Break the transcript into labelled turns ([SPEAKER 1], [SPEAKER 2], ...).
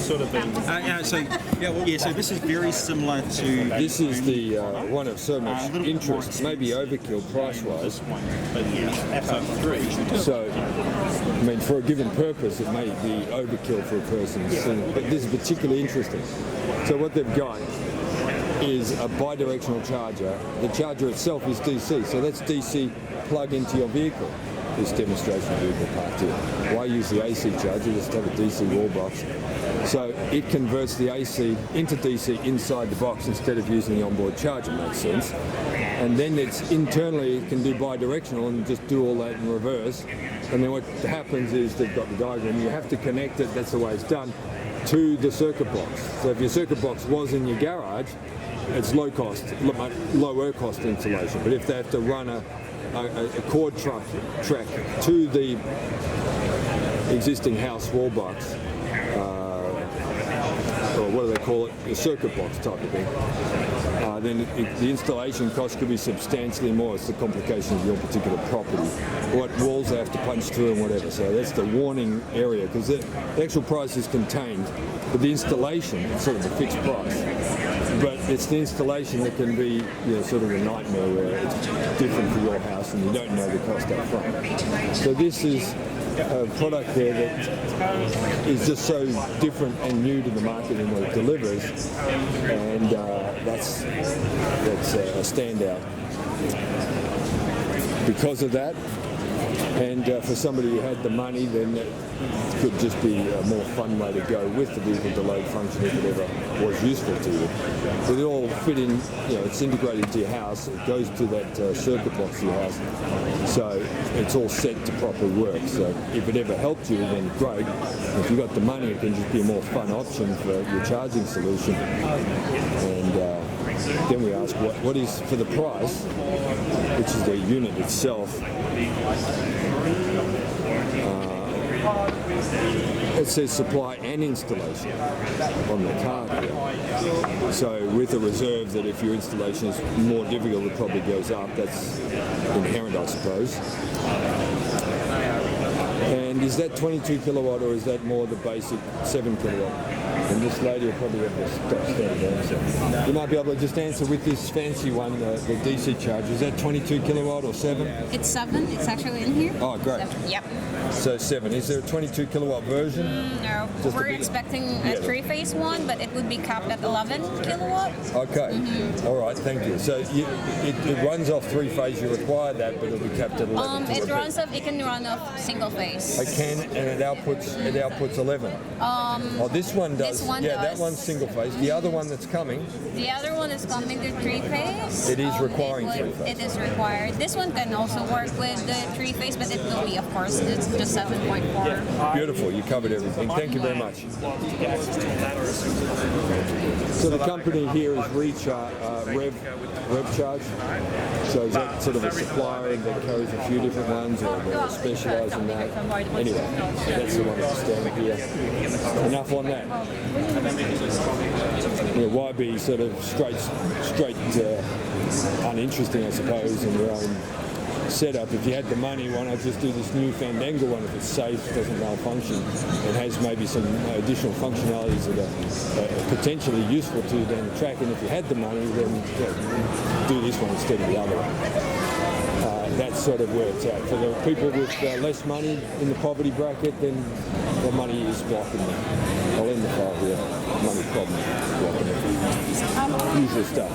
[SPEAKER 1] sort of been...
[SPEAKER 2] So this is very similar to...
[SPEAKER 3] This is the one of so much interest, maybe overkill price-wise. So, I mean, for a given purpose, it may be overkill for a person's thing, but this is particularly interesting. So what they've got is a bi-directional charger. The charger itself is DC, so that's DC plug into your vehicle. This demonstration vehicle parked here. Why use the AC charger? Just have a DC wall box. So it converts the AC into DC inside the box instead of using the onboard charger. Makes sense. And then it's internally it can do bi-directional and just do all that in reverse. And then what happens is they've got the diagram. You have to connect it. That's the way it's done to the circuit box. So if your circuit box was in your garage, it's lower cost installation. But if they have to run a cord track to the existing house wall box, or what do they call it, a circuit box type of thing, then the installation cost could be substantially more. It's the complication of your particular property, what walls they have to punch through and whatever. So that's the warning area, because the actual price is contained, but the installation is sort of a fixed price. But it's the installation that can be sort of a nightmare where it's different for your house and you don't know the cost up front. So this is a product there that is just so different and new to the market in what it delivers, and that's a standout because of that. And for somebody who had the money, then it could just be a more fun way to go with the vehicle delayed function if it ever was useful to you. But it all fit in, it's integrated into your house, it goes to that circuit box of your house, so it's all set to properly work. So if it ever helped you, then great. If you've got the money, it can just be a more fun option for your charging solution. And then we ask what is for the price, which is the unit itself. It says supply and installation on the card here. So with a reserve that if your installation is more difficult, it probably goes up. That's inherent, I suppose. And is that 22 kilowatt or is that more the basic 7 kilowatt? And this lady will probably have the standard answer. You might be able to just answer with this fancy one, the DC charger. Is that 22 kilowatt or 7?
[SPEAKER 4] It's 7. It's actually in here.
[SPEAKER 3] Oh, great.
[SPEAKER 4] 7. Yep.
[SPEAKER 3] So 7. Is there a 22 kilowatt version?
[SPEAKER 4] No. We're expecting a 3-phase one, but it would be capped at 11 kilowatt.
[SPEAKER 3] Okay. Mm-hmm. All right. Thank you. So it runs off 3-phase. You require that, but it'll be capped at 11.
[SPEAKER 4] It runs off. It can run off single phase.
[SPEAKER 3] It can, and it outputs 11. This one does.
[SPEAKER 4] This one
[SPEAKER 3] does.
[SPEAKER 4] That
[SPEAKER 3] one's single phase. The other one that's coming.
[SPEAKER 4] The other one is coming to 3-phase.
[SPEAKER 3] It is requiring 3-phase.
[SPEAKER 4] It is required. This one can also work with the 3-phase, but it will be, of course, it's just 7.4.
[SPEAKER 3] Beautiful. You covered everything. Thank you very much. So the company here is RevCharge. So is that sort of a supplier that carries a few different ones, or they specialise in that? Anyway, that's the one that's standing here. Enough on that. Why be sort of straight uninteresting, I suppose, in your own setup? If you had the money, why not just do this new fandangle one if it's safe, doesn't malfunction, and has maybe some additional functionalities that are potentially useful to you down the track? And if you had the money, then do this one instead of the other one. That's sort of where it's at. For the people with less money in the poverty bracket, then the money is blocking them. I'll end the file here. Money problem blocking them. Usual stuff.